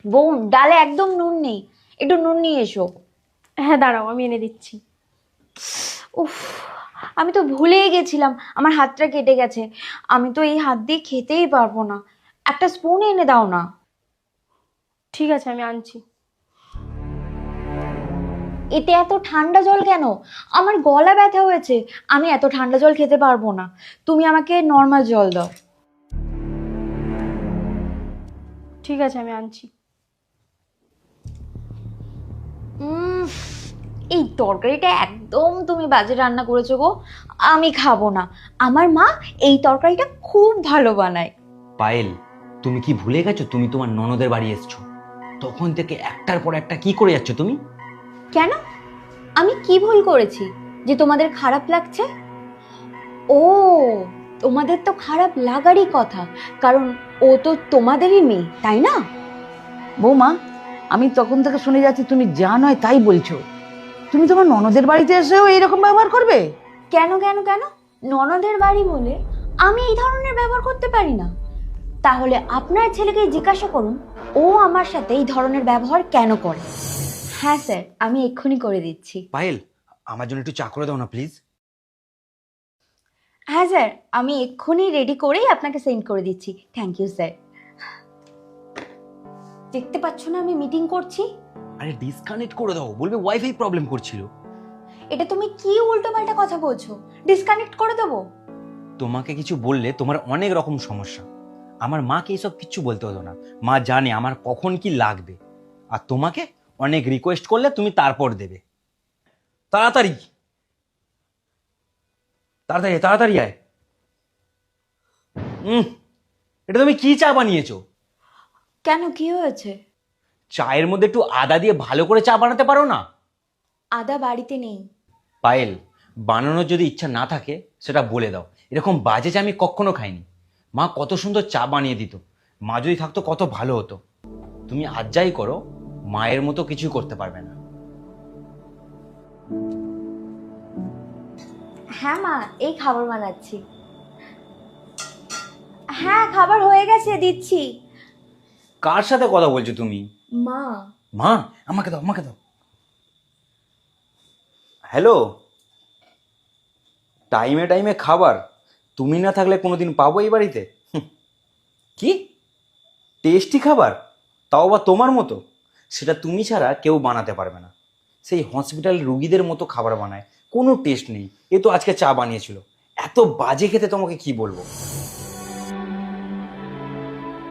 বোন, ডালে একদম নুন নেই, একটু নুন নিয়ে এসো। হ্যাঁ দাঁড়াও, আমি এনে দিচ্ছি। উফ, আমি তো ভুলেই গেছিলাম, আমার হাতটা কেটে গেছে। আমি তো এই হাত দিয়ে খেতেই পারবো না। একটা স্পুন এনে দাও না। ঠিক আছে, আমি আনছি। এতে এত ঠান্ডা জল কেন? আমার গলা ব্যথা হয়েছে, আমি এত ঠান্ডা জল খেতে পারবো না। তুমি আমাকে নর্মাল জল দাও। ঠিক আছে, আমি আনছি। উম, এই তরকারিটা একদম তুমি বাজে রান্না করেছো গো। আমি খাবো না। আমার মা এই তরকারিটা খুব ভালো বানায়। পায়েল, তুমি কি ভুলে গেছো তুমি তোমার ননদের বাড়ি এসছো? তখন থেকে একটার পর একটা কি করে যাচ্ছ তুমি? কেন? আমি কি ভুল করেছি যে তোমাদের খারাপ লাগছে? ও, তোমাদের তো খারাপ লাগারই কথা, কারণ ও তো তোমাদেরই মেয়ে, তাই না? বৌমা, আমি তখন থেকে শুনে যাচ্ছি তুমি যা নয় তাই বলছো। তুমি তোমার ননদের বাড়িতে এসেও এইরকম ব্যবহার করবে? কেন কেন কেন? ননদের বাড়ি বলে আমি এই ধরনের ব্যবহার করতে পারি না? তাহলে আপনার ছেলেকে জিজ্ঞাসা করুন, ও আমার সাথে এই ধরনের ব্যবহার কেন করে। হ্যাঁ স্যার, আমি এক্ষুনি করে দিচ্ছি। পায়েল, আমার জন্য একটু চা করে দাও না প্লিজ। হ্যাঁ স্যার, আমি এক্ষুনি রেডি করেই আপনাকে সেন্ড করে দিচ্ছি। Thank you sir. দেখতে পাচ্ছ না আমি মিটিং করছি? আরে ডিসকানেক্ট করে দাও, বলবে ওয়াইফাই প্রবলেম করছিল। এটা তুমি কি উল্টোপাল্টা কথা বলছো? ডিসকানেক্ট করে দেবো? তোমাকে কিছু বললে তোমার অনেক রকম সমস্যা। আমার মাকে এসব কিচ্ছু বলতে হতো না। মা জানে আমার কখন কি লাগবে। আর তোমাকে অনেক রিকোয়েস্ট করলে তুমি তারপর দেবে। তাড়াতাড়ি তাড়াতাড়ি তাড়াতাড়ি আয়। এটা তুমি কি চা বানিয়েছো? কেন, কি হয়েছে? চায়ের মধ্যে একটু আদা দিয়ে ভালো করে চা বানাতে পারো না? আদা বাড়িতে নেই। পায়েল, বানানোর যদি ইচ্ছা না থাকে সেটা বলে দাও। এরকম বাজে চা আমি কখনো খাইনি। মা কত সুন্দর চা বানিয়ে দিত। মা যদি থাকতো কত ভালো হতো। তুমি আজ যাই করো, মায়ের মতো কিছু করতে পারবে না। হ্যাঁ মা, এই খাবার বানাচ্ছি। হ্যাঁ, খাবার হয়ে গেছে, দিচ্ছি। কার সাথে কথা বলছো তুমি? মা। মা, আমাকে দাও আমাকে দাও। হ্যালো। টাইমে টাইমে খাবার তুমি না থাকলে কোনোদিন পাবো এই বাড়িতে? কি টেস্টি খাবার, তাও বা তোমার মতো? সেটা তুমি ছাড়া কেউ বানাতে পারবে না। সেই হসপিটাল রুগীদের মতো খাবার বানায়, কোনো টেস্ট নেই। এ তো আজকে চা বানিয়েছিল, এত বাজে খেতে তোমাকে কি বলবো।